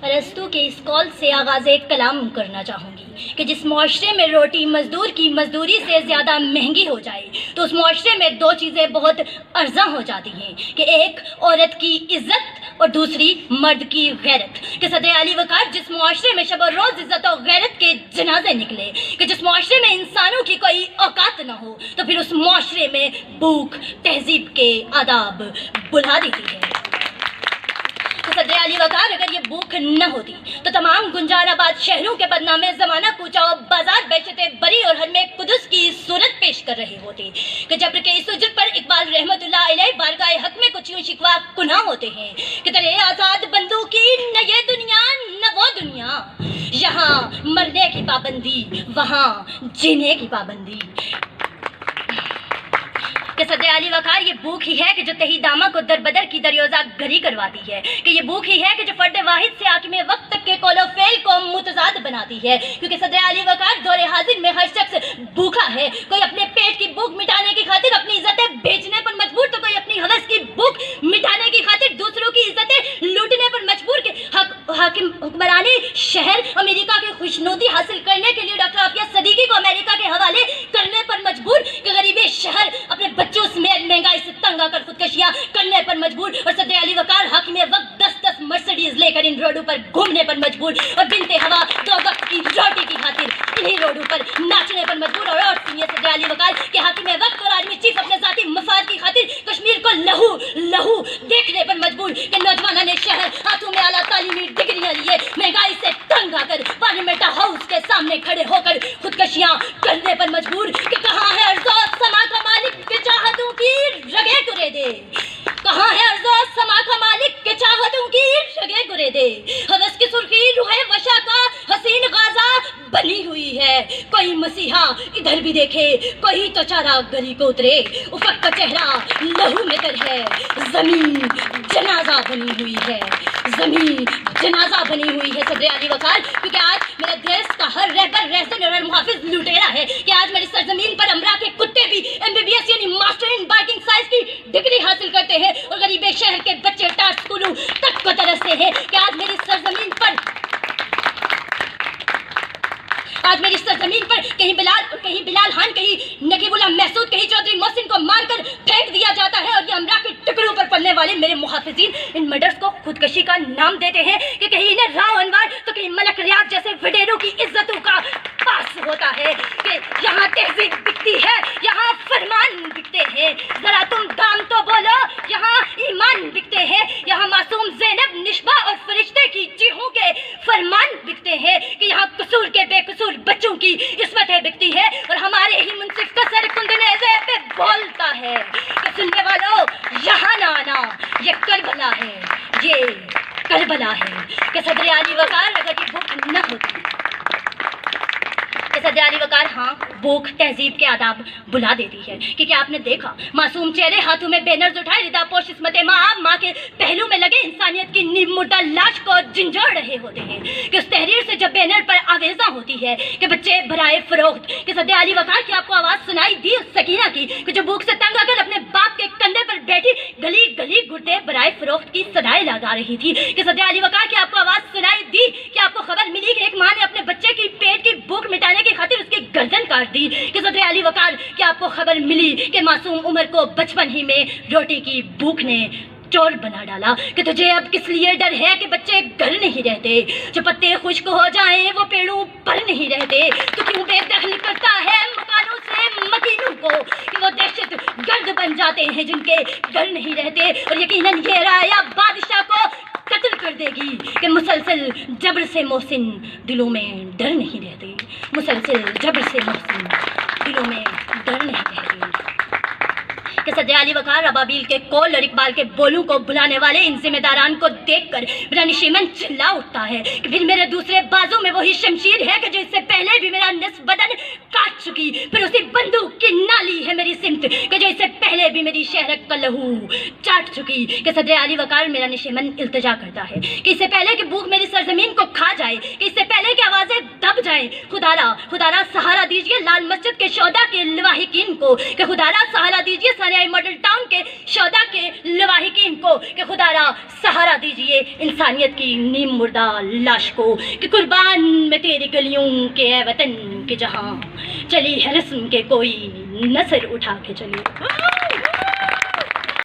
ارسطو کے اس قول سے آغاز کلام کرنا چاہوں گی کہ جس معاشرے میں روٹی مزدور کی مزدوری سے زیادہ مہنگی ہو جائے تو اس معاشرے میں دو چیزیں بہت ارزاں ہو جاتی ہیں کہ ایک عورت کی عزت اور دوسری مرد کی غیرت۔ کہ صدر علی وقار جس معاشرے میں شب و روز عزت اور غیرت کے جنازے نکلے، کہ جس معاشرے میں انسانوں کی کوئی اوقات نہ ہو، تو پھر اس معاشرے میں بھوک تہذیب کے آداب بلا دیتی ہے۔ صدر علی وقار اگر یہ بھوک نہ ہوتی تو تمام گنجار آباد شہروں کے بدنام زمانہ کوچہ و بازار بیچتے بری اور حرم قدس کی صورت پیش کر رہے ہوتے کہ جبر کے اس اجر پر اقبال رحمت اللہ علیہ بارگاہ حق میں کچھ یوں شکوا کنا ہوتے ہیں کہ ترے آزاد بندوں کی نہ یہ دنیا نہ وہ دنیا، یہاں مرنے کی پابندی وہاں جینے کی پابندی۔ کہ صدر علی وقار یہ بھوک ہی ہے کہ جو تہی دامہ کو در بدر کی دریوزہ گھری کرواتی ہے، کہ یہ بھوک ہی ہے کہ جو فرد واحد سے حاکم وقت تک کے قول و فعل کو متضاد بناتی ہے، کیونکہ صدر علی وقار دور حاضر میں ہر شخص بھوکا ہے، کوئی اپنے پیٹ کی بھوک مٹانے کی خاطر اپنی عزتیں بیچنے پر مجبور، تو کوئی اپنی حوث کی بھوک مٹانے کی خاطر دوسروں کی عزتیں لوٹنے پر مجبور۔ کہ حاکم حکمرانی شہر امریکہ کی خوشنودی حاصل کرنے کے لیے ڈاکٹر عافیہ صدیقی کو امریکہ کے حوالے کرنے پر مجبور، کہ غریبی شہر اپنے بچوں سمیت مہنگائی سے تنگ آ کر خودکشیاں کرنے پر مجبور، اور صدر علی وقار حاکم وقت 10 مرسڈیز لے کر ان روڈوں پر گھومنے پر مجبور، اور بنت ہوا 2 وقت کی روٹی کی خاطر انہی روڈوں پر ناچنے پر مجبور۔ اور سنیے صدر علی وقار کہ حاکم وقت اور آرمی چیف اپنے ذاتی مفاد کی خاطر کشمیر کو لہو دیکھنے پر مجبور، کہ نوجوانوں نے شہر ہاتھوں میں اعلیٰ تعلیمی ڈگریاں لیے مہنگائی سے تنگ آ کر پارلیمنٹ ہاؤس کے سامنے کھڑے ہو کر خودکشیاں کرنے پر مجبور۔ کہ کہاں ہے ارض و سما کا مالک کہ چاہتوں کی رگیں گرے دے، کہاں ہے ارض و سما کا مالک کہ چاہتوں کی رگیں گرے دے، حوث کی سرخی روح وشا کا حسین غازہ بنی ہوئی ہے، کوئی مسیحا ادھر بھی دیکھے کوئی تو چارہ گلی کو اترے، افق کا چہرہ لہو میں تر ہے، زمین جنازہ بنی ہوئی ہے، زمین جنازہ بنی ہوئی ہے۔ صدر علی وقار کیونکہ آج میرے دیش کا ہر رہبر رہزن اور ہر محافظ لٹیرا ہے، کہ آج میری سرزمین پر امرا کے کتے بھی MBBS یعنی ماسٹر ان بائکنگ سائنس کی ڈگری حاصل کرتے ہیں، اور غریب شہر کے بچے ٹاٹ اسکولوں تک کو ترستے ہیں۔ کہ آج میری سرزمین پر کہیں بلال خان، کہیں نقیب اللہ محسود، کہیں چودھری محسن کو مار کر پھینک دیا جاتا ہے، اور یہ امرا کے ٹکڑوں پر پڑنے والے میرے محافظین ان مرڈرز کو خودکشی کا نام دیتے ہیں، کہ کہیں انہیں راؤ انوار تو کہیں ملک ریاض جیسے وڈیروں کی عزتوں کا پاس ہوتا ہے۔ کہ یہاں تہذیب بکتی ہے، یہاں فرمان بکتے ہیں، ذرا تم دام تو بولو، یہاں ایمان بکتے ہیں، یہاں معصوم زینب نشبہ اور فرشتے کی جیہوں کے فرمان بکتے ہیں، کہ یہاں قصور کے بے قصور بچوں کی عصمتیں بکتی ہے، اور ہمارے ہی منصف کا سر کندنیزے پہ بولتا ہے۔ کہ سننے والوں یہاں نہ آنا، یہ کربلا ہے، یہ کربلا ہے۔ کہ صدر علی وقار اگر یہ بھوک نہ ہوتی، کہ صدر علی وقار ہاں بھوک تہذیب کے آداب بلا دیتی ہے، کیونکہ آپ نے دیکھا معصوم چہرے ہاتھوں میں بینرز اٹھائے ردا پوش عصمت ماں کے پہلو میں لگے انسانیت کی نیم مردہ لاش کو جھنجھوڑ رہے ہوتے ہیں۔ کہ اس تحریر سے جب بینر پر آویزاں ہوتی ہے کہ بچے برائے فروخت، کہ صدر علی وقار کی آپ کو آواز سنائی دی اس سکینہ کی کہ جو بھوک سے تنگ آ کر اپنے باپ کے کندھے پر بیٹھی گلی گلی گردے برائے فروخت کی صدائیں لگا رہی تھی۔ کہ صدر علی وقار کی آپ کو آواز سنائی دی کہ آپ کو خبر ملی کہ ایک ماں نے اپنے بچے کی پیٹ کی بھوک مٹانے کی خاطر اس کی گردن کاٹ دی۔ کہ صدر علی وقار کی آپ کو خبر ملی کہ معصوم عمر کو بچپن ہی میں روٹی کی بھوک نے چور بنا ڈالا۔ کہ تجھے اب کس لیے ڈر ہے کہ بچے گھر نہیں رہتے، جو پتے خشک ہو جائیں وہ پیڑوں پر نہیں رہتے، تو کیوں بے دخل کرتا ہے مکانوں سے مکینوں کو، کہ وہ دہشت گرد بن جاتے ہیں جن کے گھر نہیں رہتے۔ اور یقیناً یہ رایا بادشاہ کو قتل کر دے گی کہ مسلسل جبر سے محسن دلوں میں ڈر نہیں رہتے، مسلسل جبر سے محسن دلوں میں ڈر نہیں رہتے۔ کہ صدر علی وقار ابابیل کے کول اور اقبال کے بولوں کو بلانے والے ان ذمہ داران کو دیکھ کر میرا نشیمن چلا اٹھتا ہے، کہ پھر میرے دوسرے بازو میں وہی شمشیر ہے کہ جو اس سے پہلے بھی میرا نصف بدن کاٹ چکی، پھر اسی بندوق کی نالی ہے میری سمت کہ جو اس سے پہلے بھی میری شہرک کا لہو چاٹ چکی۔ کہ صدر علی وقار میرا نشیمن التجا کرتا ہے کہ اس سے پہلے کہ بھوک میری سرزمین کو کھا جائے، کہ اس سے پہلے کہ آوازیں دب جائیں، خدا را سہارا دیجیے لال مسجد کے شہدا کے لواحقین کو، کہ خدا را سہارا دیجیے ثانیہ ماڈل ٹاؤن کے شہداء کے لواحقین کو کہ خدا را سہارا دیجئے انسانیت کی نیم مردہ لاش کو کہ قربان میں تیری گلیوں کے اے وطن کے جہاں چلی ہے رسم کے کوئی نظر اٹھا کے چلی.